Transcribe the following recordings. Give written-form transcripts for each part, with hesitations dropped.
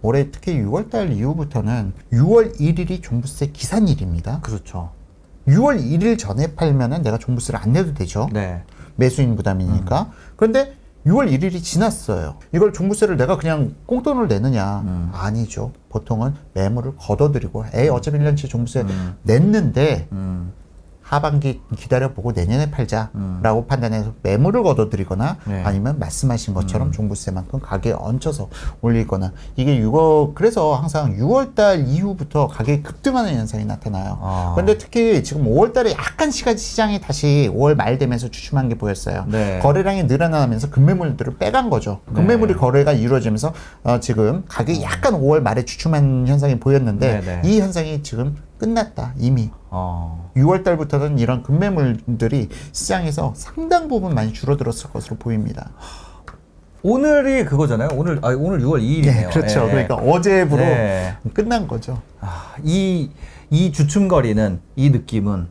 올해 특히 6월달 이후부터는 6월 1일이 종부세 기산일입니다. 그렇죠. 6월 1일 전에 팔면은 내가 종부세를 안 내도 되죠. 네. 매수인 부담이니까. 그런데 6월 1일이 지났어요. 이걸 종부세를 내가 그냥 꽁돈을 내느냐? 아니죠. 보통은 매물을 걷어들이고, 어차피 1년치 종부세 냈는데, 하반기 기다려보고 내년에 팔자라고 판단해서 매물을 걷어들이거나 네. 아니면 말씀하신 것처럼 종부세만큼 가격에 얹혀서 올리거나 이게 그래서 항상 6월달 이후부터 가격이 급등하는 현상이 나타나요. 그런데 특히 지금 5월달에 약간 시장이 다시 5월 말 되면서 주춤한 게 보였어요. 네. 거래량이 늘어나면서 금매물들을 빼간 거죠. 금매물이 거래가 이루어지면서 지금 가격이 약간 5월 말에 주춤한 현상이 보였는데 네. 이 현상이 지금 끝났다 이미. 6월 달부터는 이런 금매물들이 시장에서 상당 부분 많이 줄어들었을 것으로 보입니다. 오늘이 그거잖아요. 오늘 6월 2일이네요. 네, 그렇죠. 그러니까 어제부로 끝난 거죠. 이 주춤거리는 이 느낌은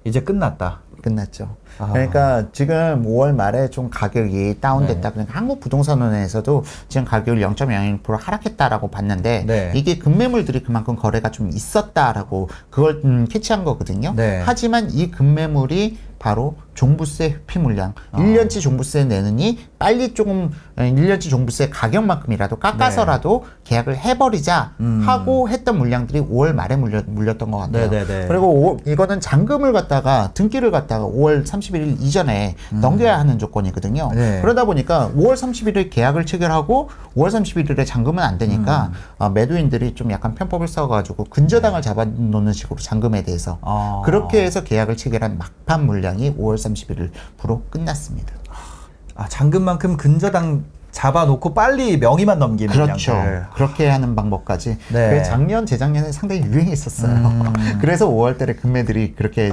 이제 끝났다. 끝났죠. 그러니까 지금 5월 말에 좀 가격이 다운됐다. 그러니까 한국부동산원에서도 지금 가격을 0.01% 하락했다라고 봤는데 이게 금매물들이 그만큼 거래가 좀 있었다라고 그걸 캐치한 거거든요. 하지만 이 금매물이 바로 종부세 회피 물량, 1년치 종부세 내느니 빨리 조금 1년치 종부세 가격만큼이라도 깎아서라도 계약을 해버리자 하고 했던 물량들이 5월 말에 물렸던 것 같아요. 그리고 이거는 잔금을 갖다가 등기를 갖다가 5월 31일 이전에 넘겨야 하는 조건이거든요. 그러다 보니까 5월 31일 계약을 체결하고 5월 31일에 잔금은 안 되니까 매도인들이 좀 약간 편법을 써가지고 근저당을 잡아놓는 식으로 잔금에 대해서 그렇게 해서 계약을 체결한 막판 물량이 5월 31일부로 끝났습니다. 잔금만큼 근저당 잡아놓고 빨리 명의만 넘기는 그렇죠. 양들. 그렇게 하는 방법까지. 그게 작년, 재작년에 상당히 유행했었어요. 그래서 5월달에 금매들이 그렇게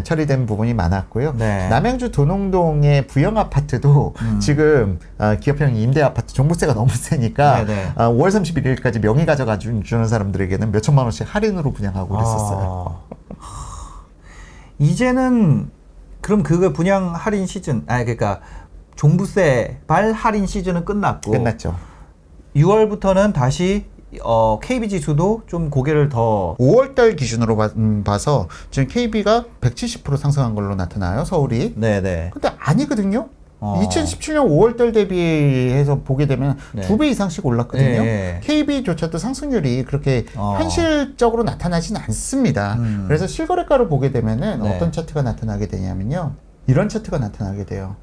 처리된 부분이 많았고요. 남양주 도농동의 부영 아파트도 지금 기업형 임대 아파트 종부세가 너무 세니까 5월 31일까지 명의 가져가 주는 사람들에게는 몇 천만 원씩 할인으로 분양하고 그랬었어요. 이제는 그럼 그거 분양 할인 시즌, 그러니까 종부세 발 할인 시즌은 끝났죠. 6월부터는 다시 KB 지수도 좀 고개를 더 5월달 기준으로 봐서 지금 KB가 170% 상승한 걸로 나타나요, 서울이. 근데 아니거든요. 2017년 5월달 대비해서 보게 되면 2배 이상씩 올랐거든요. KB조차도 상승률이 그렇게 현실적으로 나타나진 않습니다. 그래서 실거래가를 보게 되면은 어떤 차트가 나타나게 되냐면요. 이런 차트가 나타나게 돼요.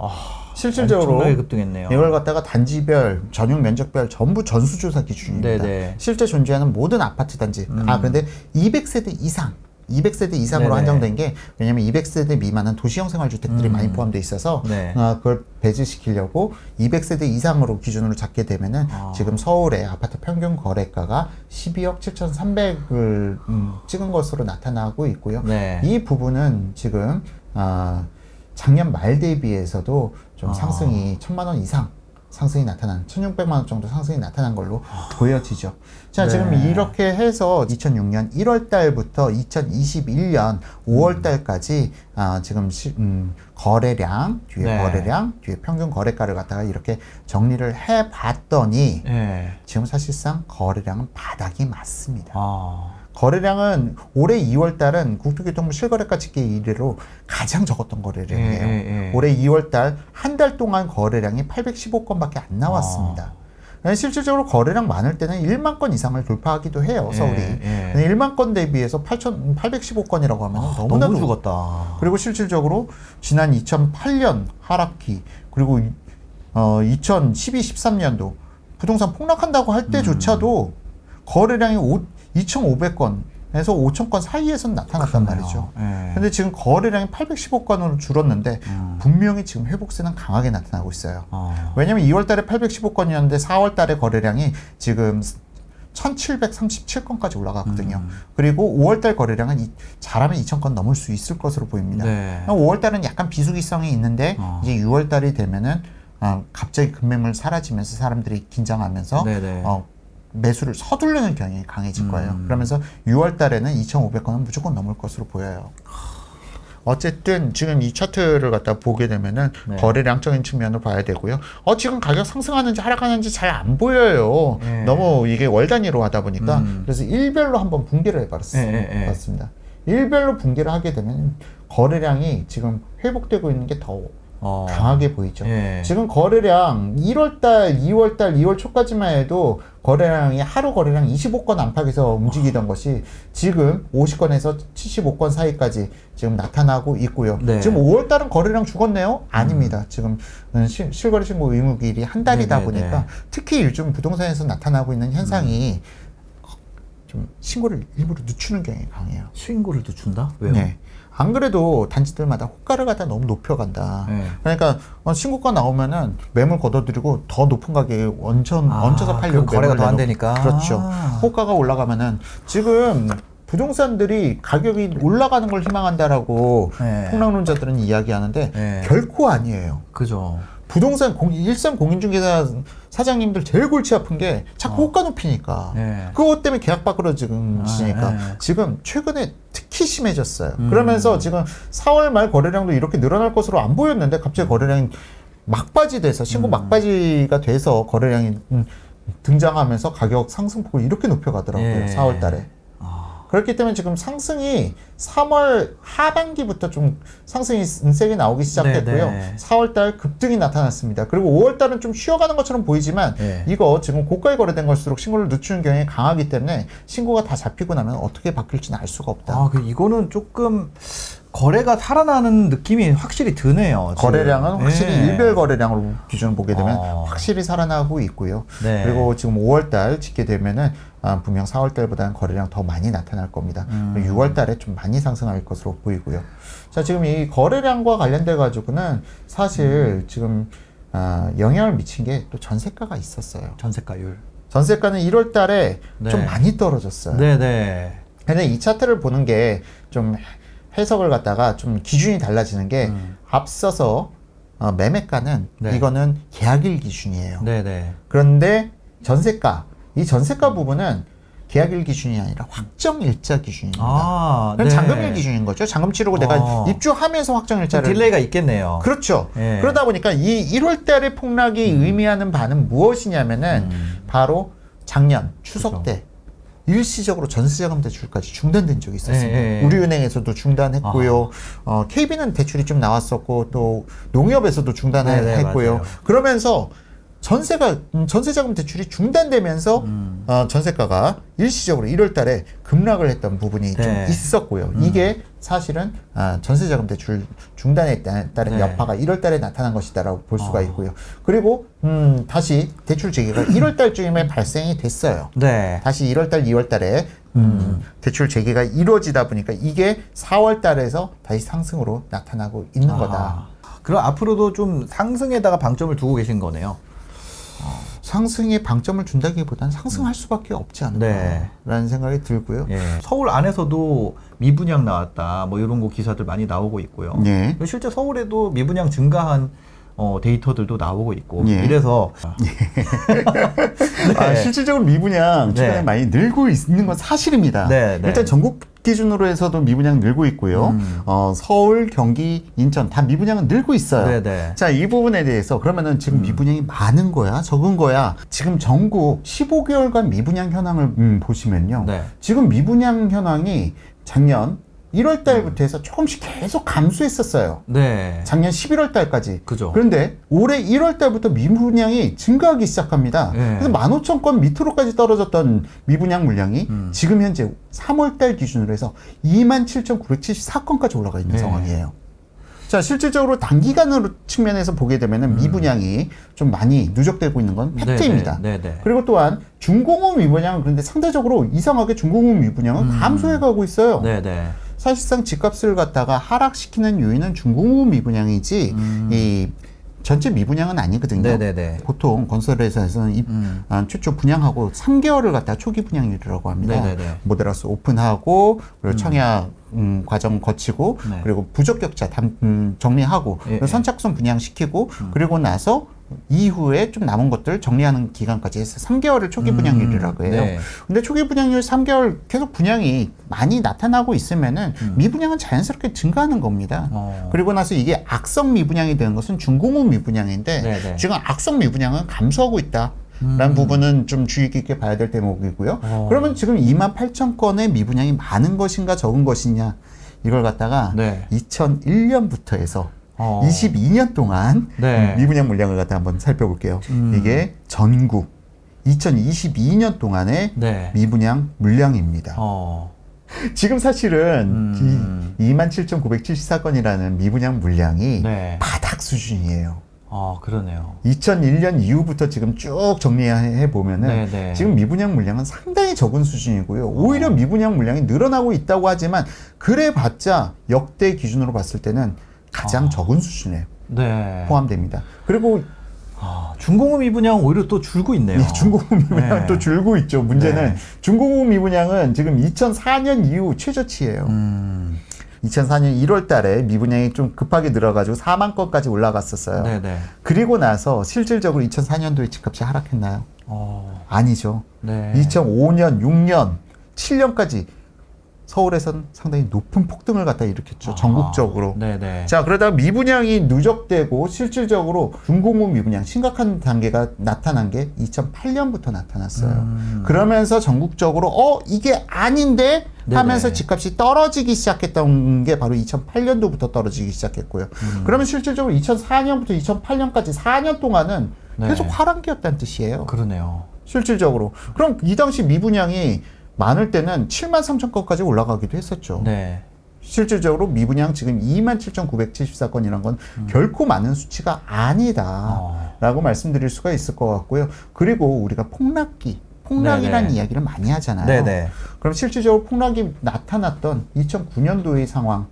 실질적으로 급등했네요. 이걸 갖다가 단지별, 전용 면적별 전부 전수조사 기준입니다. 실제 존재하는 모든 아파트 단지. 그런데 200세대 이상. 200세대 이상으로 한정된 게 왜냐면 200세대 미만은 도시형 생활주택들이 많이 포함되어 있어서 그걸 배제시키려고 200세대 이상으로 기준으로 잡게 되면은 지금 서울의 아파트 평균 거래가가 12억 7,300을 찍은 것으로 나타나고 있고요. 이 부분은 지금 작년 말 대비해서도 좀 상승이 1,000만 원 이상 상승이 나타난 1,600만 원 정도 상승이 나타난 걸로 보여지죠. 자, 지금 이렇게 해서 2006년 1월 달부터 2021년 5월 달까지 지금 거래량, 뒤에 평균 거래가를 갖다가 이렇게 정리를 해 봤더니 지금 사실상 거래량은 바닥이 맞습니다. 거래량은 올해 2월 달은 국토교통부 실거래가 집계 이래로 가장 적었던 거래량이에요. 올해 2월 달 한 달 동안 거래량이 815건밖에 안 나왔습니다. 실질적으로 거래량 많을 때는 1만 건 이상을 돌파하기도 해요, 서울이. 1만 건 대비해서 815건이라고 하면 너무나도 너무 죽었다. 그리고 실질적으로 지난 2008년 하락기 그리고 2012, 13년도 부동산 폭락한다고 할 때조차도 거래량이 2,500건에서 5,000건 사이에서 나타났단 말이죠. 근데 지금 거래량이 815건으로 줄었는데 분명히 지금 회복세는 강하게 나타나고 있어요. 왜냐면 2월 달에 815건이었는데 4월 달에 거래량이 지금 1,737건까지 올라갔거든요. 그리고 5월 달 거래량은 잘하면 2,000건 넘을 수 있을 것으로 보입니다. 5월 달은 약간 비수기성이 있는데 이제 6월 달이 되면은 갑자기 금매물 사라지면서 사람들이 긴장하면서 매수를 서두르는 경향이 강해질 거예요. 그러면서 6월 달에는 2,500건은 무조건 넘을 것으로 보여요. 어쨌든 지금 이 차트를 갖다 보게 되면은 네. 거래량적인 측면을 봐야 되고요. 지금 가격 상승하는지 하락하는지 잘 안 보여요. 네. 너무 이게 월 단위로 하다 보니까 그래서 일별로 한번 붕괴를 해봤습니다. 일별로 붕괴를 하게 되면 거래량이 지금 회복되고 있는 게 더 강하게 보이죠. 지금 거래량 1월달, 2월달, 2월 초까지만 해도 거래량이 하루 거래량 25건 안팎에서 움직이던 것이 지금 50건에서 75건 사이까지 지금 나타나고 있고요. 네. 지금 5월달은 거래량 죽었네요? 아닙니다. 지금 실거래 신고 의무기일이 한 달이다 보니까 특히 요즘 부동산에서 나타나고 있는 현상이 좀 신고를 일부러 늦추는 경향이 강해요. 신고를 늦춘다? 왜요? 네. 안 그래도 단지들마다 호가를 갖다 너무 높여간다. 그러니까 신고가 나오면은 매물 걷어들이고 더 높은 가격에 얹혀서 팔려고 거래가 더 안 되니까. 그렇죠. 호가가 올라가면은 지금 부동산들이 가격이 올라가는 걸 희망한다라고 폭락론자들은 이야기하는데 결코 아니에요. 그죠. 부동산 일선 공인중개사 사장님들 제일 골치 아픈 게 자꾸 호가 높이니까 그것 때문에 계약 밖으로 지금 지니까 지금 최근에 특히 심해졌어요. 그러면서 지금 4월 말 거래량도 이렇게 늘어날 것으로 안 보였는데 갑자기 거래량이 막바지 돼서 신고 막바지가 돼서 거래량이 등장하면서 가격 상승폭을 이렇게 높여가더라고요. 4월 달에. 그렇기 때문에 지금 상승이 3월 하반기부터 좀 상승이 세게 나오기 시작했고요. 4월달 급등이 나타났습니다. 그리고 5월달은 좀 쉬어가는 것처럼 보이지만 이거 지금 고가에 거래된 걸수록 신고를 늦추는 경향이 강하기 때문에 신고가 다 잡히고 나면 어떻게 바뀔지는 알 수가 없다. 이거는 조금 거래가 살아나는 느낌이 확실히 드네요. 지금. 거래량은 확실히 일별 거래량으로 기준을 보게 되면 확실히 살아나고 있고요. 그리고 지금 5월달 짓게 되면은 분명 4월달보다는 거래량 더 많이 나타날 겁니다. 6월달에 좀 많이 상승할 것으로 보이고요. 자, 지금 이 거래량과 관련돼 가지고는 사실 지금 영향을 미친 게 또 전세가가 있었어요. 전세가율. 전세가는 1월달에 좀 많이 떨어졌어요. 근데 이 차트를 보는 게 좀 해석을 갖다가 좀 기준이 달라지는 게 앞서서 매매가는 이거는 계약일 기준이에요. 그런데 이 전세가 부분은 계약일 기준이 아니라 확정일자 기준입니다. 그럼 잔금일 기준인 거죠. 잔금 치르고 내가 입주하면서 확정일자를 딜레이가 있겠네요. 그렇죠. 그러다 보니까 이 1월달의 폭락이 의미하는 바는 무엇이냐면은 바로 작년 추석 때 일시적으로 전세자금 대출까지 중단된 적이 있었습니다. 우리은행에서도 중단했고요. KB는 대출이 좀 나왔었고 또 농협에서도 중단했고요. 그러면서 전세자금 대출이 중단되면서 전세가가 일시적으로 1월달에 급락을 했던 부분이 좀 있었고요. 이게 사실은 전세자금 대출 중단에 따른 여파가 1월달에 나타난 것이다라고 볼 수가 있고요. 그리고 다시 대출 재개가 1월달쯤에 발생이 됐어요. 다시 1월달, 2월달에 대출 재개가 이루어지다 보니까 이게 4월달에서 다시 상승으로 나타나고 있는 거다. 그럼 앞으로도 좀 상승에다가 방점을 두고 계신 거네요. 상승에 방점을 준다기보다는 상승할 수밖에 없지 않을까라는 생각이 들고요. 서울 안에서도 미분양 나왔다, 뭐 이런 거 기사들 많이 나오고 있고요. 실제 서울에도 미분양 증가한 데이터들도 나오고 있고 이래서 실질적으로 미분양 최근에 많이 늘고 있는 건 사실입니다. 일단 전국 기준으로 해서도 미분양 늘고 있고요. 서울, 경기, 인천 다 미분양은 늘고 있어요. 자, 이 부분에 대해서 그러면은 지금 미분양이 많은 거야, 적은 거야? 지금 전국 15개월간 미분양 현황을 보시면요. 지금 미분양 현황이 작년 1월 달부터 해서 조금씩 계속 감소했었어요. 작년 11월 달까지. 그런데 올해 1월 달부터 미분양이 증가하기 시작합니다. 그래서 15,000건 밑으로까지 떨어졌던 미분양 물량이 지금 현재 3월 달 기준으로 해서 27,974건까지 올라가 있는 상황이에요. 자, 실질적으로 단기간으로 측면에서 보게 되면은 미분양이 좀 많이 누적되고 있는 건 팩트입니다. 그리고 또한 중공업 미분양은 그런데 상대적으로 이상하게 중공업 미분양은 감소해 가고 있어요. 사실상 집값을 갖다가 하락시키는 요인은 중공업 미분양이지 이 전체 미분양은 아니거든요. 보통 건설회사에서는 최초 분양하고 3개월을 갖다가 초기 분양일이라고 합니다. 모델하우스 오픈하고 그리고 청약 과정 거치고 그리고 부적격자 정리하고 그리고 선착순 분양시키고 그리고 나서 이후에 좀 남은 것들 정리하는 기간까지 해서 3개월을 초기 분양률이라고 해요. 네. 근데 초기 분양률 3개월 계속 분양이 많이 나타나고 있으면은 미분양은 자연스럽게 증가하는 겁니다. 그리고 나서 이게 악성 미분양이 되는 것은 중공업 미분양인데 네네. 지금 악성 미분양은 감소하고 있다. 라는 부분은 좀 주의 깊게 봐야 될 대목이고요. 그러면 지금 28,000건의 미분양이 많은 것인가 적은 것이냐 이걸 갖다가 네. 2001년부터 해서 22년 동안 네. 미분양 물량을 갖다 한번 살펴볼게요. 이게 전국 2022년 동안의 네. 미분양 물량입니다. 지금 사실은 27,974건이라는 미분양 물량이 네. 바닥 수준이에요. 그러네요. 2001년 이후부터 지금 쭉 정리해 보면은 네네. 지금 미분양 물량은 상당히 적은 수준이고요. 오히려 미분양 물량이 늘어나고 있다고 하지만 그래봤자 역대 기준으로 봤을 때는 가장 적은 수준에 네. 포함됩니다. 그리고 중공업 미분양 오히려 또 줄고 있네요. 예, 중공업 미분양 네. 또 줄고 있죠. 문제는 네. 중공업 미분양은 지금 2004년 이후 최저치예요. 2004년 1월 달에 미분양이 좀 급하게 늘어가지고 4만 건까지 올라갔었어요. 네네. 그리고 나서 실질적으로 2004년도에 집값이 하락했나요? 아니죠. 네. 2005년, 6년, 7년까지 서울에서는 상당히 높은 폭등을 갖다 일으켰죠. 전국적으로. 네네. 자, 그러다가 미분양이 누적되고 실질적으로 중공업 미분양 심각한 단계가 나타난 게 2008년부터 나타났어요. 그러면서 전국적으로 이게 아닌데 하면서 네네. 집값이 떨어지기 시작했던 게 바로 2008년도부터 떨어지기 시작했고요. 그러면 실질적으로 2004년부터 2008년까지 4년 동안은 네. 계속 하락기였다는 뜻이에요. 그러네요. 실질적으로. 그럼 이 당시 미분양이 많을 때는 7만 3천 건까지 올라가기도 했었죠. 네. 실질적으로 미분양 지금 27,974건이란 건 결코 많은 수치가 아니다라고 말씀드릴 수가 있을 것 같고요. 그리고 우리가 폭락이라는 네네. 이야기를 많이 하잖아요. 네네. 그럼 실질적으로 폭락이 나타났던 2009년도의 상황,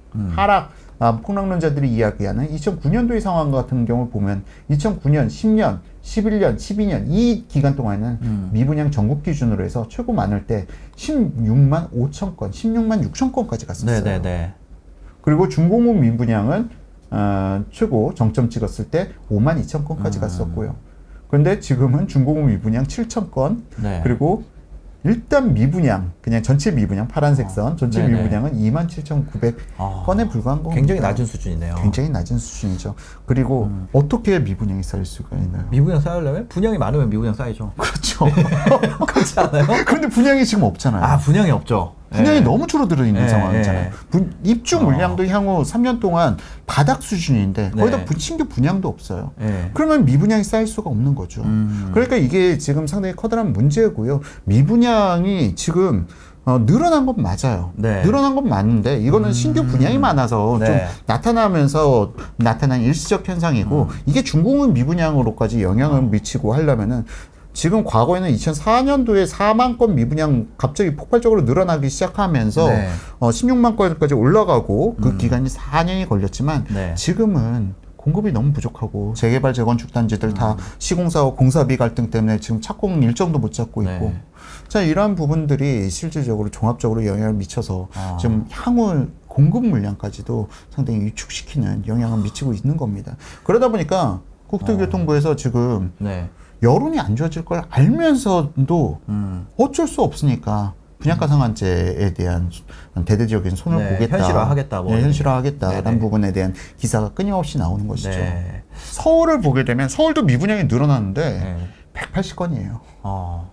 폭락론자들이 이야기하는 2009년도의 상황 같은 경우를 보면 2009년, 10년, 11년, 12년 이 기간 동안에는 미분양 전국 기준으로 해서 최고 많을 때 16만 5천 건, 16만 6천 건까지 갔었어요. 네네네. 그리고 중공업 미분양은 최고 정점 찍었을 때 5만 2천 건까지 갔었고요. 그런데 지금은 중공업 미분양 7천 건, 네. 그리고 일단 미분양, 그냥 전체 미분양, 파란색 선, 전체 네네. 미분양은 27,900건에 불과한 겁니다. 굉장히 낮은 수준이네요. 굉장히 낮은 수준이죠. 그리고 어떻게 미분양이 쌓일 수가 있나요? 미분양 쌓으려면 분양이 많으면 미분양 쌓이죠. 그렇죠. 그렇지 않아요? 그런데 분양이 지금 없잖아요. 분양이 없죠. 분양이 네. 너무 줄어들어 있는 네, 상황이잖아요. 입주 물량도 향후 3년 동안 바닥 수준인데 거기다 네. 신규 분양도 없어요. 네. 그러면 미분양이 쌓일 수가 없는 거죠. 그러니까 이게 지금 상당히 커다란 문제고요. 미분양이 지금 늘어난 건 맞아요. 네. 늘어난 건 맞는데 이거는 신규 분양이 많아서 네. 좀 나타나면서 나타난 일시적 현상이고 이게 중공업 미분양으로까지 영향을 미치고 하려면은 지금 과거에는 2004년도에 4만 건 미분양 갑자기 폭발적으로 늘어나기 시작하면서 네. 16만 건까지 올라가고 그 기간이 4년이 걸렸지만 네. 지금은 공급이 너무 부족하고 재개발 재건축 단지들 다 시공사와 공사비 갈등 때문에 지금 착공 일정도 못 잡고 있고 네. 자 이러한 부분들이 실질적으로 종합적으로 영향을 미쳐서 지금 향후 공급 물량까지도 상당히 위축시키는 영향을 미치고 있는 겁니다. 그러다 보니까 국토교통부에서 지금 네. 여론이 안 좋아질 걸 알면서도 어쩔 수 없으니까 분양가 상한제에 대한 대대적인 손을 네, 보겠다. 현실화하겠다고. 네, 현실화하겠다라는 네네. 부분에 대한 기사가 끊임없이 나오는 것이죠. 네. 서울을 보게 되면 서울도 미분양이 늘어났는데 네. 180건이에요.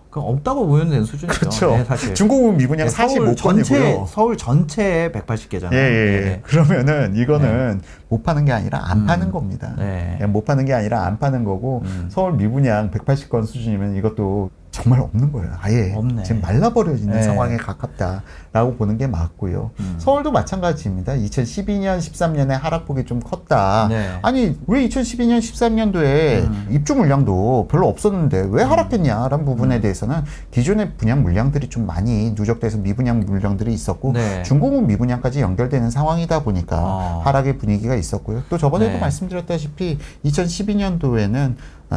그럼 없다고 보면 되는 수준이죠. 그렇죠. 네, 사실. 중공업 미분양 네, 서울 45건이고요. 서울 전체에 180개잖아요. 예. 그러면은 이거는 못 파는 게 아니라 안 파는 겁니다. 네. 그냥 못 파는 게 아니라 안 파는 거고 서울 미분양 180건 수준이면 이것도 정말 없는 거예요. 아예 없네. 지금 말라버려 있는 네. 상황에 가깝다라고 보는 게 맞고요. 서울도 마찬가지입니다. 2012년, 13년에 하락폭이 좀 컸다. 네. 아니 왜 2012년, 13년도에 입주 물량도 별로 없었는데 왜 하락했냐라는 부분에 대해서는 기존의 분양 물량들이 좀 많이 누적돼서 미분양 물량들이 있었고 네. 중공업 미분양까지 연결되는 상황이다 보니까 하락의 분위기가 있었고요. 또 저번에도 네. 말씀드렸다시피 2012년도에는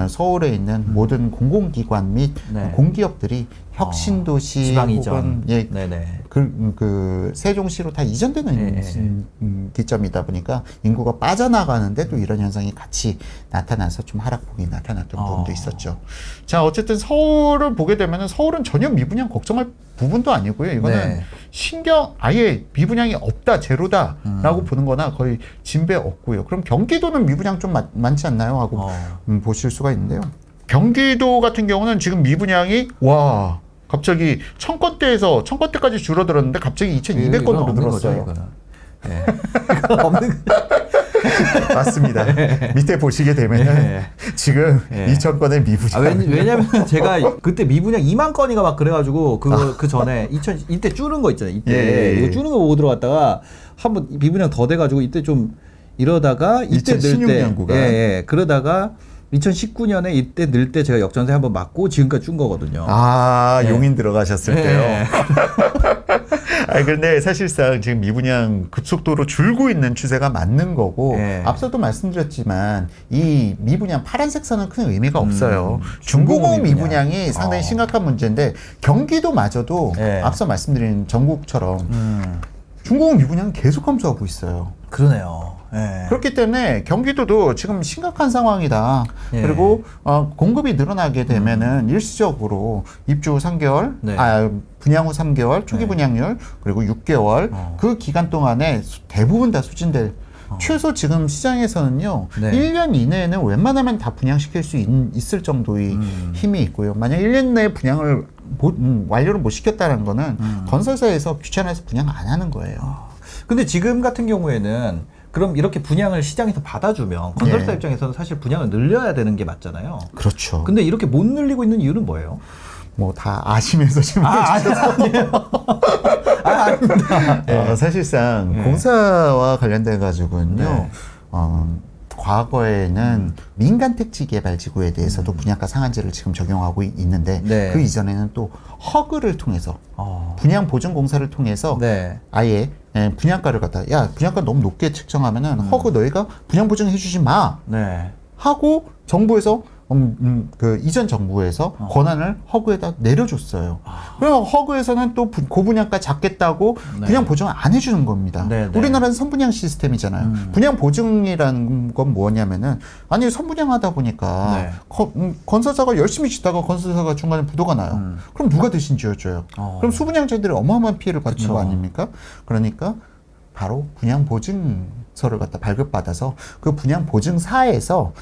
서울에 있는 모든 공공기관 및 네. 공기업들이 혁신도시 지방 혹은 이전. 네네. 그 세종시로 다 이전되는 기점이다 보니까 인구가 빠져나가는데 또 이런 현상이 같이 나타나서 좀 하락폭이 나타났던 부분도 있었죠. 자, 어쨌든 서울을 보게 되면은 서울은 전혀 미분양 걱정할 부분도 아니고요. 이거는 신경 아예 미분양이 없다, 제로다라고 보는 거나 거의 진배 없고요. 그럼 경기도는 미분양 좀 많지 않나요? 하고 보실 수가 있는데요. 경기도 같은 경우는 지금 미분양이 갑자기 1000건대까지 줄어들었는데 갑자기 2200건으로 늘었어요. 네. 없는 맞습니다. 밑에 보시게 되면은 지금 2000건의 미분양. 왜냐면 제가 그때 미분양 2만 건이가 막 그래가지고 그 전에 이때 줄은 거 있잖아요. 이때 이거 줄은 거 보고 들어갔다가 한번 미분양 더 돼가지고 이때 좀 이러다가 이때 늘 때 그러다가 2019년에 이때 늘 때 제가 역전세 한번 맞고 지금까지 준 거거든요. 용인 들어가셨을 때요. 그런데 사실상 지금 미분양 급속도로 줄고 있는 추세가 맞는 거고, 앞서도 말씀드렸지만 이 미분양 파란색 선은 큰 의미가 없어요. 중공업 미분양이 상당히 심각한 문제인데 경기도마저도 앞서 말씀드린 전국처럼 중공업 미분양이 계속 감소하고 있어요. 그러네요. 그렇기 때문에 경기도도 지금 심각한 상황이다. 그리고 공급이 늘어나게 되면은 일시적으로 입주 후 3개월, 분양 후 3개월, 초기 분양률, 그리고 6개월 그 기간 동안에 대부분 다 소진될. 최소 지금 시장에서는요, 1년 이내에는 웬만하면 다 분양시킬 수 있을 정도의 힘이 있고요. 만약 1년 내에 분양을 완료를 못 시켰다는 거는 건설사에서 귀찮아서 분양 안 하는 거예요. 근데 지금 같은 경우에는 그럼 이렇게 분양을 시장에서 받아주면 건설사 입장에서는 사실 분양을 늘려야 되는 게 맞잖아요. 그렇죠. 근데 이렇게 못 늘리고 있는 이유는 뭐예요? 뭐 다 아시면서 지금 아니에요. 아닙니다. 사실상 공사와 관련돼 가지고는요. 과거에는 민간 택지 개발 지구에 대해서도 분양가 상한제를 지금 적용하고 있는데 그 이전에는 또 허그를 통해서 분양 보증 공사를 통해서 아예 분양가를 갖다 분양가 너무 높게 책정하면은 허그 너희가 분양 보증 해주지 마 하고 정부에서 그 이전 정부에서 권한을 허그에다 내려줬어요. 그럼 허그에서는 또 고분양가 잡겠다고 분양 보증을 안 해주는 겁니다. 우리나라는 선분양 시스템이잖아요. 분양 보증이라는 건 뭐냐면은 아니 선분양하다 보니까 건설사가 열심히 짓다가 건설사가 중간에 부도가 나요. 그럼 누가 대신 지어줘요? 그럼 수분양자들이 어마어마한 피해를 받는 거 아닙니까? 그러니까 바로 분양보증서를 갖다 발급받아서 그 분양보증사에서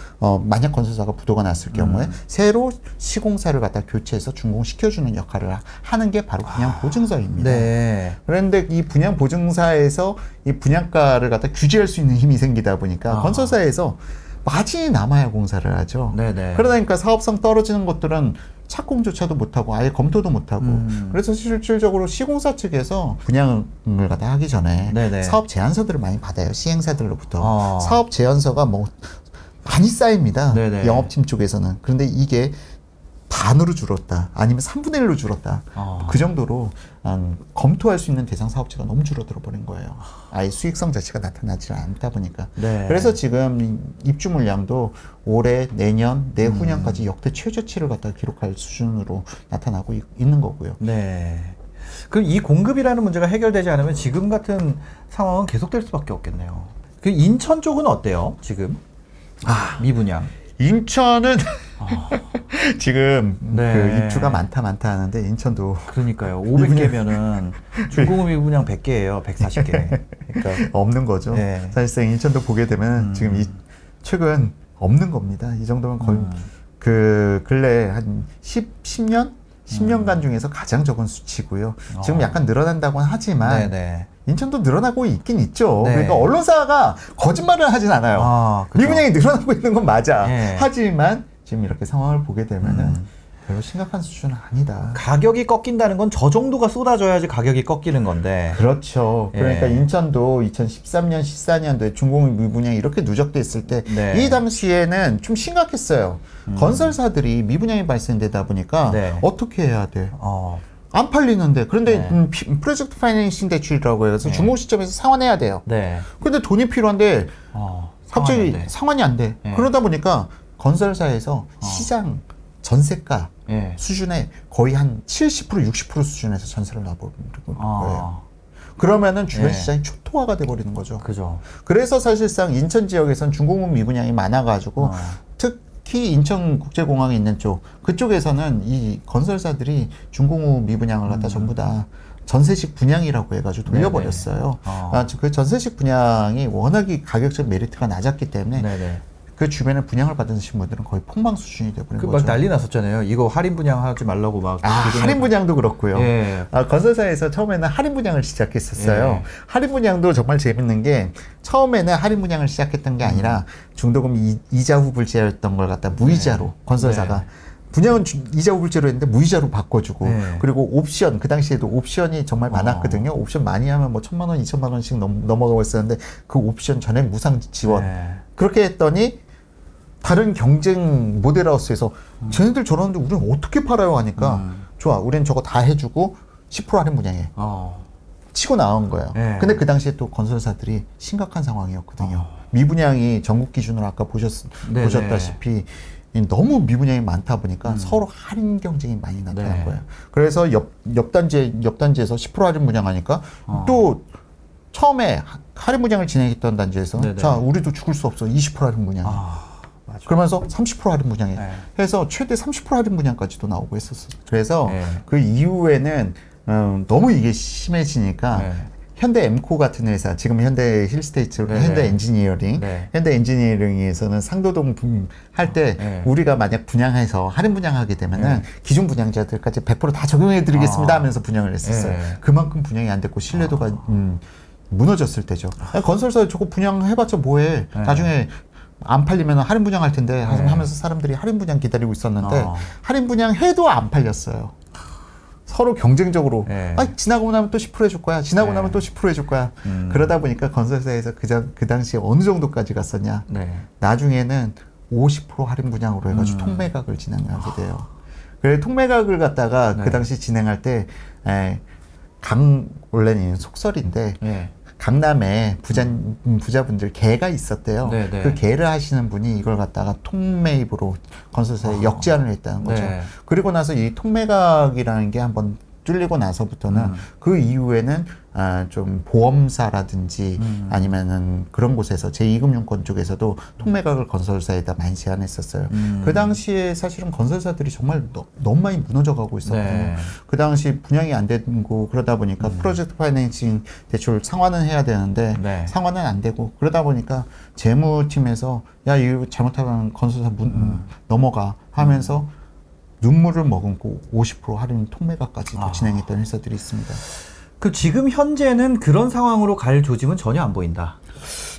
만약 건설사가 부도가 났을 경우에 새로 시공사를 갖다 교체해서 준공시켜주는 역할을 하는 게 바로 분양보증서입니다. 그런데 이 분양보증사에서 이 분양가를 갖다 규제할 수 있는 힘이 생기다 보니까 건설사에서 마진이 남아야 공사를 하죠. 그러다 사업성 떨어지는 것들은 착공조차도 못하고 아예 검토도 못하고 그래서 실질적으로 시공사 측에서 분양을 갖다 하기 전에 사업 제안서들을 많이 받아요. 시행사들로부터. 사업 제안서가 뭐 많이 쌓입니다. 영업팀 쪽에서는. 그런데 이게 반으로 줄었다. 아니면 3분의 1로 줄었다. 그 정도로 검토할 수 있는 대상 사업체가 너무 줄어들어 버린 거예요. 아예 수익성 자체가 나타나지 않다 보니까. 그래서 지금 입주 물량도 올해, 내년, 내후년까지 역대 최저치를 갖다 기록할 수준으로 나타나고 있는 거고요. 그럼 이 공급이라는 문제가 해결되지 않으면 지금 같은 상황은 계속될 수밖에 없겠네요. 그 인천 쪽은 어때요? 지금? 미분양. 인천은 지금 그 입주가 많다 하는데 인천도 그러니까요. 500개면은 중공업 미분양 100개예요. 140개. 그러니까 없는 거죠. 사실상 인천도 보게 되면 지금 최근 없는 겁니다. 이 정도면 거의 그 근래 한 10년간 중에서 가장 적은 수치고요. 지금 약간 늘어난다고는 하지만 인천도 늘어나고 있긴 있죠. 그러니까 언론사가 거짓말을 하진 않아요. 미분양이 늘어나고 있는 건 맞아. 하지만 지금 이렇게 상황을 보게 되면은 별로 심각한 수준은 아니다. 가격이 꺾인다는 건 저 정도가 쏟아져야지 가격이 꺾이는 건데. 그렇죠. 그러니까 인천도 2013년, 14년도에 중공업 미분양이 이렇게 누적돼 있을 때 이 당시에는 좀 심각했어요. 건설사들이 미분양이 발생되다 보니까 어떻게 해야 돼? 안 팔리는데. 그런데 프로젝트 파이낸싱 대출이라고 해서 중공 시점에서 상환해야 돼요. 근데 돈이 필요한데 갑자기 상환이 안 돼. 그러다 보니까 건설사에서 시장 전세가 예. 수준에 거의 한 70% 60% 수준에서 전세를 놔버리는 거예요. 그러면은 주변 예. 시장이 초토화가 돼버리는 거죠. 그죠. 그래서 사실상 인천 지역에선 중공업 미분양이 많아가지고 특히 인천국제공항에 있는 쪽 그쪽에서는 이 건설사들이 중공업 미분양을 갖다 전부 다 전세식 분양이라고 해가지고 돌려버렸어요. 그 전세식 분양이 워낙에 가격적 메리트가 낮았기 때문에 네네. 그 주변에 분양을 받으신 분들은 거의 폭망 수준이 돼버린 그 거죠. 막 난리 났었잖아요. 이거 할인 분양하지 말라고 막. 할인 분양도 그렇고요. 예. 건설사에서 처음에는 할인 분양을 시작했었어요. 예. 할인 분양도 정말 재밌는 게 처음에는 할인 분양을 시작했던 게 아니라 중도금 이자 후불제였던 걸 갖다 무이자로 건설사가 분양은 이자 후불제로 했는데 무이자로 바꿔주고 그리고 옵션 그 당시에도 옵션이 정말 많았거든요. 옵션 많이 하면 뭐 1,000만 원, 2,000만 원씩 넘어가고 있었는데 그 옵션 전액 무상 지원 그렇게 했더니 다른 경쟁 모델하우스에서 쟤네들 저러는데 우리는 어떻게 팔아요 하니까 좋아 우리는 저거 다 해주고 10% 할인 분양해 치고 나온 거예요. 근데 그 당시에 또 건설사들이 심각한 상황이었거든요. 미분양이 전국 기준으로 아까 보셨다시피 너무 미분양이 많다 보니까 서로 할인 경쟁이 많이 나타난 거예요. 그래서 옆 단지에서 10% 할인 분양하니까 또 처음에 할인 분양을 진행했던 단지에서 자 우리도 죽을 수 없어 20% 할인 분양. 그러면서 30% 할인 분양해 해서 최대 30% 할인 분양까지도 나오고 했었어요. 그래서 그 이후에는 너무 이게 심해지니까 현대 엠코 같은 회사, 지금 현대 힐스테이트, 현대 엔지니어링, 현대 엔지니어링에서는 상도동 할 때 우리가 만약 분양해서 할인 분양하게 되면은 기존 분양자들까지 100% 다 적용해 드리겠습니다 하면서 분양을 했었어요. 그만큼 분양이 안 됐고 신뢰도가 무너졌을 때죠. 건설사에 저거 분양해봤자 뭐해. 나중에 안 팔리면 할인 분양할 텐데 하면서 사람들이 할인 분양 기다리고 있었는데 할인 분양해도 안 팔렸어요. 서로 경쟁적으로 지나고 나면 또 10% 해줄 거야. 지나고 나면 또 10% 해줄 거야. 그러다 보니까 건설사에서 그 당시에 어느 정도까지 갔었냐. 나중에는 50% 할인 분양으로 해가지고 통매각을 진행하게 돼요. 그래서 통매각을 갖다가 그 당시 진행할 때 원래는 속설인데 강남에 부자분들 개가 있었대요. 그 개를 하시는 분이 이걸 갖다가 통매입으로 건설사에 역제안을 했다는 거죠. 그리고 나서 이 통매각이라는 게 한번 뚫리고 나서부터는 그 이후에는 좀 보험사라든지 아니면은 그런 곳에서 제2금융권 쪽에서도 통매각을 건설사에다 많이 제안했었어요. 그 당시에 사실은 건설사들이 정말 너무 많이 무너져가고 있었거든요. 그 당시 분양이 안 되고 그러다 보니까 프로젝트 파이낸싱 대출 상환은 해야 되는데 상환은 안 되고 그러다 보니까 재무팀에서 야 이거 잘못하면 건설사 넘어가 하면서 눈물을 머금고 50% 할인 통매각까지도 진행했던 회사들이 있습니다. 그 지금 현재는 그런 상황으로 갈 조짐은 전혀 안 보인다.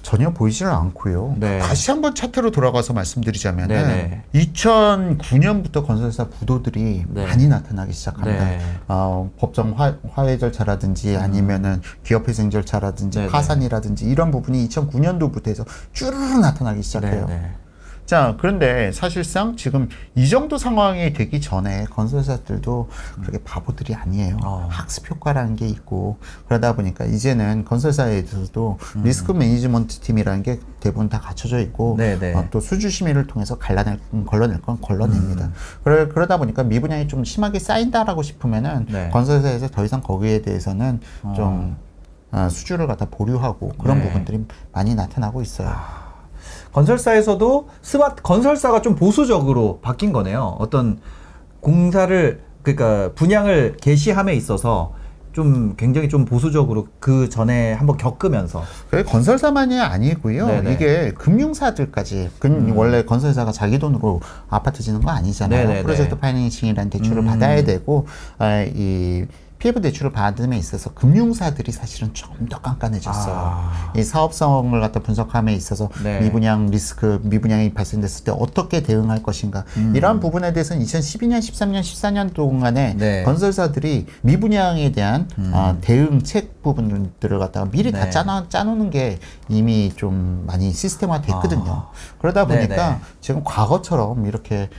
전혀 보이지는 않고요. 다시 한번 차트로 돌아가서 말씀드리자면 2009년부터 건설사 부도들이 많이 나타나기 시작합니다. 법정 화해 절차라든지 아니면은 기업회생 절차라든지 파산이라든지 이런 부분이 2009년도부터 해서 쭈르르 나타나기 시작해요. 자, 그런데 사실상 지금 이 정도 상황이 되기 전에 건설사들도 그렇게 바보들이 아니에요. 학습 효과라는 게 있고 그러다 보니까 이제는 건설사에서도 리스크 매니지먼트 팀이라는 게 대부분 다 갖춰져 있고 또 수주심의를 통해서 걸러낼 건 걸러냅니다. 그러다 보니까 미분양이 좀 심하게 쌓인다라고 싶으면은 건설사에서 더 이상 거기에 대해서는 좀 수주를 갖다 보류하고 그런 부분들이 많이 나타나고 있어요. 건설사에서도 건설사가 좀 보수적으로 바뀐 거네요. 어떤 공사를 그러니까 분양을 개시함에 있어서 좀 굉장히 좀 보수적으로 그 전에 한번 겪으면서 그게 건설사만이 아니고요. 이게 금융사들까지 원래 건설사가 자기 돈으로 아파트 짓는 거 아니잖아요. 프로젝트 파이낸싱이라는 대출을 받아야 되고 이 PF 대출을 받음에 있어서 금융사들이 사실은 좀 더 깐깐해졌어요. 이 사업성을 갖다 분석함에 있어서 미분양 리스크, 미분양이 발생됐을 때 어떻게 대응할 것인가 이러한 부분에 대해서는 2012년, 13년, 14년 동안에 건설사들이 미분양에 대한 대응책 부분들을 갖다가 미리 다 짜놓는 게 이미 좀 많이 시스템화 됐거든요. 그러다 보니까 지금 과거처럼 이렇게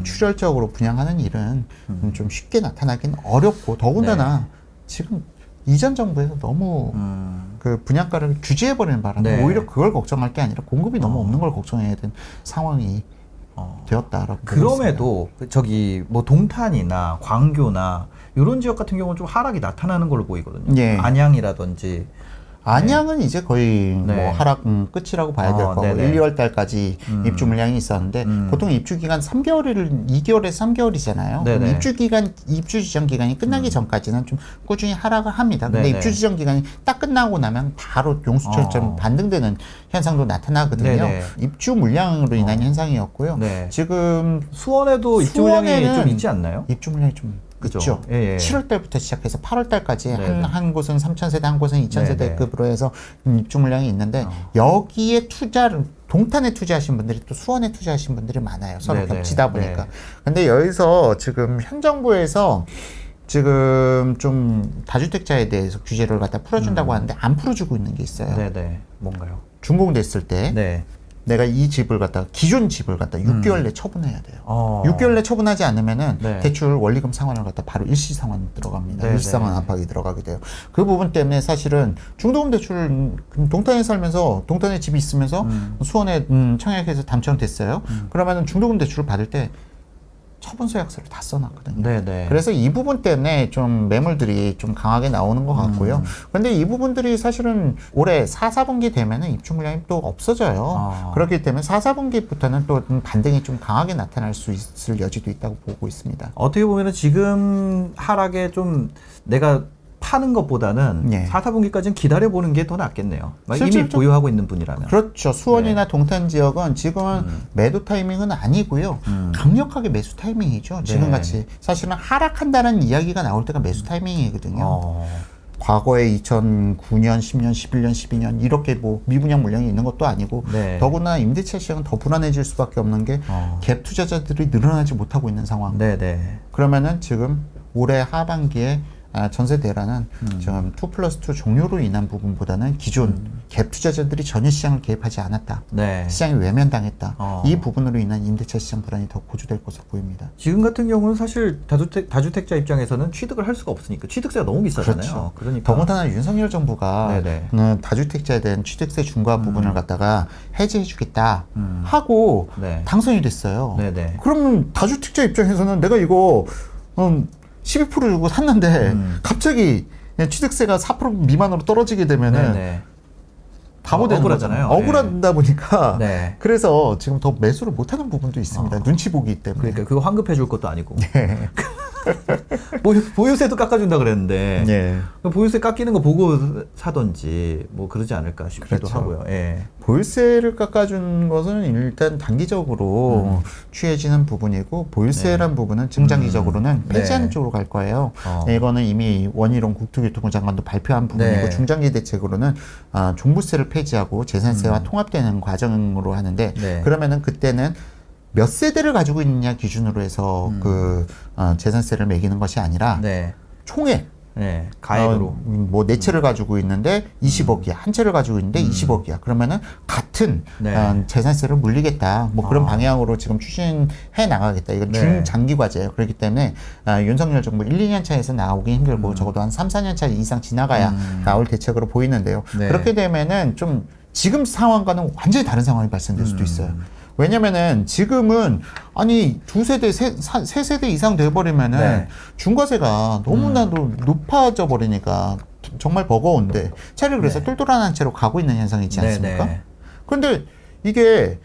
출혈적으로 분양하는 일은 좀 쉽게 나타나긴 어렵고 더군다나 지금 이전 정부에서 너무 그 분양가를 규제해버리는 바람에 오히려 그걸 걱정할 게 아니라 공급이 너무 없는 걸 걱정해야 되는 상황이 되었다라고. 그럼에도 저기 뭐 동탄이나 광교나 이런 지역 같은 경우는 좀 하락이 나타나는 걸로 보이거든요. 예. 안양이라든지. 안양은 이제 거의 네. 뭐 하락 끝이라고 봐야 될 거고 네네. 1, 2월 달까지 입주 물량이 있었는데 보통 입주 기간 3개월을 2개월에서 3개월이잖아요. 그럼 입주 지정 기간이 끝나기 전까지는 좀 꾸준히 하락을 합니다. 근데 네네. 입주 지정 기간이 딱 끝나고 나면 바로 용수철처럼 반등되는 현상도 나타나거든요. 네네. 입주 물량으로 인한 현상이었고요. 네. 지금 수원에도 입주 물량이 수원에는 좀 있지 않나요? 입주 물량이 좀 그죠. 있죠. 예, 예. 7월 달부터 시작해서 8월 달까지 네네. 한 곳은 3,000세대, 한 곳은 2,000세대급으로 해서 입주 물량이 있는데 여기에 투자를 동탄에 투자하신 분들이 또 수원에 투자하신 분들이 많아요. 서로 네네. 겹치다 보니까. 네. 근데 여기서 지금 현 정부에서 지금 좀 다주택자에 대해서 규제를 갖다 풀어준다고 하는데 안 풀어주고 있는 게 있어요. 네네. 뭔가요? 준공됐을 때 네. 내가 이 집을 갖다가 기존 집을 갖다 6개월 내 처분해야 돼요. 6개월 내 처분하지 않으면은 네. 대출 원리금 상환을 갖다 바로 일시 상환 들어갑니다. 네, 일시 상환 네. 압박이 들어가게 돼요. 그 부분 때문에 사실은 중도금 대출 동탄에 살면서 동탄에 집이 있으면서 수원에 청약해서 당첨됐어요. 그러면은 중도금 대출을 받을 때 처분 서약서를 다 써놨거든요. 네네. 그래서 이 부분 때문에 좀 매물들이 좀 강하게 나오는 것 같고요. 근데 이 부분들이 사실은 올해 4, 4분기 되면은 입주 물량이 또 없어져요. 그렇기 때문에 4, 4분기부터는 또 반등이 좀 강하게 나타날 수 있을 여지도 있다고 보고 있습니다. 어떻게 보면은 지금 하락에 좀 내가 파는 것보다는 예. 4, 4분기까지는 기다려보는 게 더 낫겠네요. 이미 실질적- 보유하고 있는 분이라면. 그렇죠. 수원이나 동탄 지역은 지금은 매도 타이밍은 아니고요. 강력하게 매수 타이밍이죠. 지금같이. 사실은 하락한다는 이야기가 나올 때가 매수 타이밍이거든요. 과거에 2009년, 10년, 11년, 12년 이렇게 뭐 미분양 물량이 있는 것도 아니고 네. 더구나 임대차 시장은 더 불안해질 수밖에 없는 게 갭 투자자들이 늘어나지 못하고 있는 상황. 네네. 그러면은 지금 올해 하반기에 전세 대란은 지금 2+2 종료로 인한 부분보다는 기존 갭 투자자들이 전혀 시장을 개입하지 않았다. 네. 시장이 외면당했다. 어. 이 부분으로 인한 임대차 시장 불안이 더 고조될 것으로 보입니다. 지금 같은 경우는 사실 다주택자 입장에서는 취득을 할 수가 없으니까 취득세가 너무 비싸잖아요. 그렇죠. 그러니까 더군다나 윤석열 정부가 네네. 다주택자에 대한 취득세 중과 부분을 갖다가 해제해주겠다 하고 네. 당선이 됐어요. 네네. 그러면 다주택자 입장에서는 내가 이거 12% 주고 샀는데 갑자기 취득세가 4% 미만으로 떨어지게 되면은 네네. 바보 되는 억울하잖아요. 거잖아요. 억울하다 보니까 네. 그래서 지금 더 매수를 못하는 부분도 있습니다. 눈치 보기 때문에. 그러니까 그거 환급해 줄 것도 아니고. 네. 보유세도 깎아준다 그랬는데 예. 그럼 보유세 깎이는 거 보고 사던지 뭐 그러지 않을까 싶기도 그렇죠. 하고요. 예. 보유세를 깎아준 것은 일단 단기적으로 취해지는 부분이고 보유세란 부분은 중장기적으로는 폐지하는 네. 쪽으로 갈 거예요. 이거는 이미 원희룡 국토교통부 장관도 발표한 부분이고 네. 중장기 중장기 대책으로는 종부세를 폐지하고 재산세와 통합되는 과정으로 하는데 네. 그러면은 그때는 몇 세대를 가지고 있느냐 기준으로 해서 재산세를 매기는 것이 아니라 네. 총액 네. 가액으로. 뭐 네 채를 가지고 있는데 20억이야. 한 채를 가지고 있는데 20억이야. 그러면은 같은 네. 재산세를 물리겠다. 뭐 그런 방향으로 지금 추진해 나가겠다. 이건 네. 중장기 과제예요. 그렇기 때문에 윤석열 정부 1, 2년 차에서 나오기 힘들고 적어도 한 3, 4년 차 이상 지나가야 나올 대책으로 보이는데요. 네. 그렇게 되면은 좀 지금 상황과는 완전히 다른 상황이 발생될 수도 있어요. 왜냐면은 지금은 아니 두 세대 세 세대 이상 돼버리면은 네. 중과세가 너무나도 높아져 버리니까 정말 버거운데 차라리 그래서 똘똘한 한 채로 가고 있는 현상이지 않습니까? 네. 그런데 이게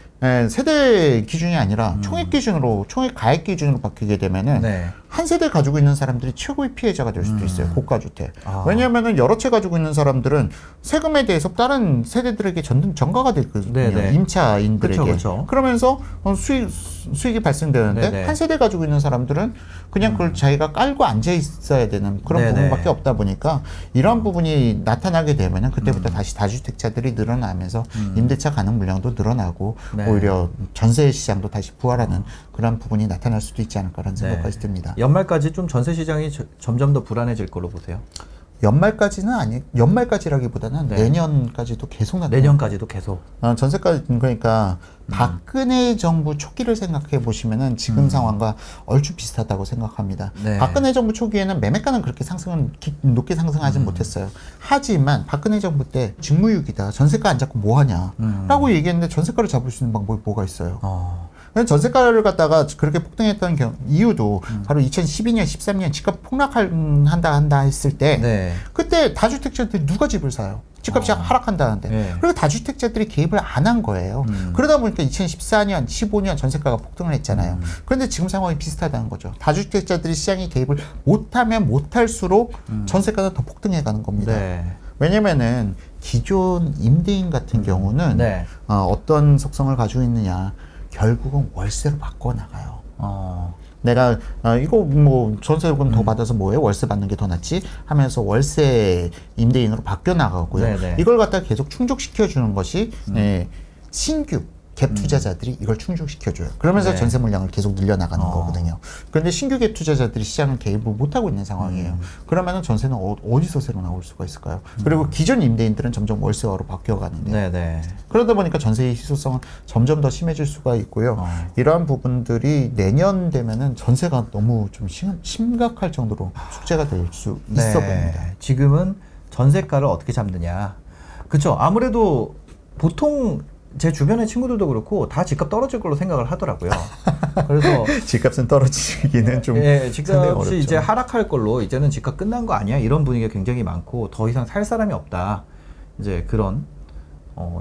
세대 기준이 아니라 총액 기준으로 총액 가액 기준으로 바뀌게 되면은 네. 한 세대 가지고 있는 사람들이 최고의 피해자가 될 수도 있어요. 고가주택. 왜냐하면은 여러 채 가지고 있는 사람들은 세금에 대해서 다른 세대들에게 전가가 되거든요. 네네. 임차인들에게. 그쵸. 그러면서 수익이 발생되는데 네네. 한 세대 가지고 있는 사람들은 그냥 그걸 자기가 깔고 앉아 있어야 되는 그런 네네. 부분밖에 없다 보니까 이런 부분이 나타나게 되면은 그때부터 다시 다주택자들이 늘어나면서 임대차 가능 물량도 늘어나고 네. 오히려 전세 시장도 다시 부활하는 그런 부분이 나타날 수도 있지 않을까라는 생각까지 듭니다. 연말까지 좀 전세 시장이 점점 더 불안해질 걸로 보세요. 연말까지는 연말까지라기보다는 네. 내년까지도 계속 나타나. 내년까지도 계속. 전세까지 그러니까 박근혜 정부 초기를 생각해 보시면은 지금 상황과 얼추 비슷하다고 생각합니다. 네. 박근혜 정부 초기에는 매매가는 그렇게 높게 상승하진 못했어요. 하지만 박근혜 정부 때 직무유기다. 전세가 안 잡고 뭐 하냐라고 얘기했는데 전세가를 잡을 수 있는 방법이 뭐가 있어요? 전세가를 갖다가 그렇게 폭등했던 이유도 바로 2012년, 13년 집값 폭락한다 했을 때 네. 그때 다주택자들이 누가 집을 사요? 집값이 하락한다는데. 네. 그리고 다주택자들이 개입을 안 한 거예요. 그러다 보니까 2014년, 15년 전세가가 폭등을 했잖아요. 그런데 지금 상황이 비슷하다는 거죠. 다주택자들이 시장에 개입을 못하면 못할수록 전세가는 더 폭등해가는 겁니다. 네. 왜냐면은 기존 임대인 같은 경우는 네. 어떤 속성을 가지고 있느냐, 결국은 월세로 바꿔 나가요. 내가 이거 뭐 전세금 더 받아서 뭐해, 월세 받는 게 더 낫지 하면서 월세 임대인으로 바뀌어 나가고요. 네네. 이걸 갖다 계속 충족시켜 주는 것이 신규 갭 투자자들이 이걸 충족시켜줘요. 그러면서 네. 전세 물량을 계속 늘려나가는 거거든요. 그런데 신규 갭 투자자들이 시장을 개입을 못하고 있는 상황이에요. 그러면은 전세는 어디서 새로 나올 수가 있을까요? 그리고 기존 임대인들은 점점 월세화로 바뀌어가는데 네네. 그러다 보니까 전세의 희소성은 점점 더 심해질 수가 있고요. 이러한 부분들이 내년 되면은 전세가 너무 좀 심각할 정도로 축제가 될 수 있어 보입니다. 지금은 전세가를 어떻게 잡느냐. 그쵸. 아무래도 보통 제 주변의 친구들도 그렇고 다 집값 떨어질 걸로 생각을 하더라고요. 그래서 집값은 떨어지기는 좀 상당히 집값이 어렵죠. 이제 하락할 걸로 이제는 집값 끝난 거 아니야? 이런 분위기가 굉장히 많고 더 이상 살 사람이 없다. 이제 그런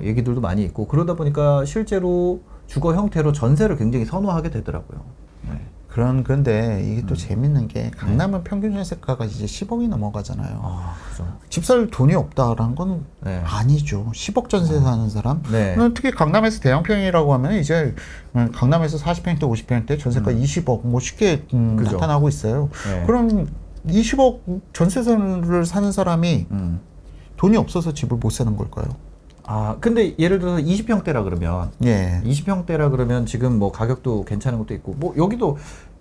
얘기들도 많이 있고 그러다 보니까 실제로 주거 형태로 전세를 굉장히 선호하게 되더라고요. 네. 그런데 이게 또 재밌는 게 강남은 평균 전세가가 이제 10억이 넘어가잖아요. 그죠. 집 살 돈이 없다라는 건 네. 아니죠. 10억 전세 사는 사람. 네. 특히 강남에서 대형평이라고 하면 이제 강남에서 40평대, 50평대 전세가 20억 뭐 쉽게 그죠. 나타나고 있어요. 네. 그럼 20억 전세를 사는 사람이 돈이 없어서 집을 못 사는 걸까요? 근데 예를 들어서 20평대라 그러면 예. 20평대라 그러면 지금 뭐 가격도 괜찮은 것도 있고 뭐 여기도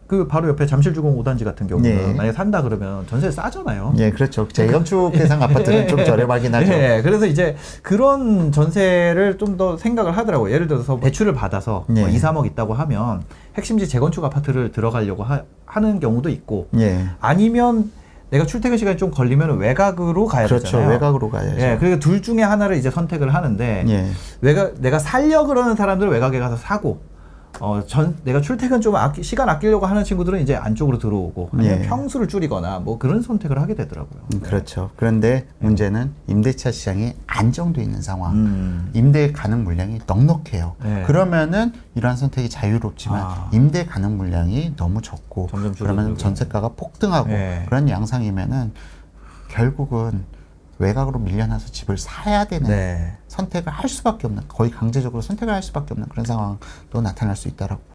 그 바로 옆에 잠실주공 5단지 같은 경우는 예. 만약에 산다 그러면 전세 싸잖아요. 예, 그렇죠. 재건축 대상 아파트는 좀 저렴하긴 하죠. 네, 그래서 이제 그런 전세를 좀 더 생각을 하더라고요. 예를 들어서 대출을 받아서 예. 뭐 2, 3억 있다고 하면 핵심지 재건축 아파트를 들어가려고 하는 경우도 있고 예. 아니면 내가 출퇴근 시간이 좀 걸리면 외곽으로 가야 그렇죠. 되잖아요. 외곽으로 가야죠. 예, 그러니까 둘 중에 하나를 이제 선택을 하는데 예. 내가 살려고 그러는 사람들은 외곽에 가서 사고 내가 출퇴근 좀 시간 아끼려고 하는 친구들은 이제 안쪽으로 들어오고 아니면 예. 평수를 줄이거나 뭐 그런 선택을 하게 되더라고요. 그렇죠. 그런데 문제는 임대차 시장이 안정돼 있는 상황. 임대 가능 물량이 넉넉해요. 네. 그러면은 이러한 선택이 자유롭지만 임대 가능 물량이 너무 적고 점점 그러면 줄어들고. 전세가가 폭등하고 네. 그런 양상이면은 결국은 외곽으로 밀려나서 집을 사야 되는 네. 선택을 할 수밖에 없는, 거의 강제적으로 선택을 할 수밖에 없는 그런 상황도 나타날 수 있다라고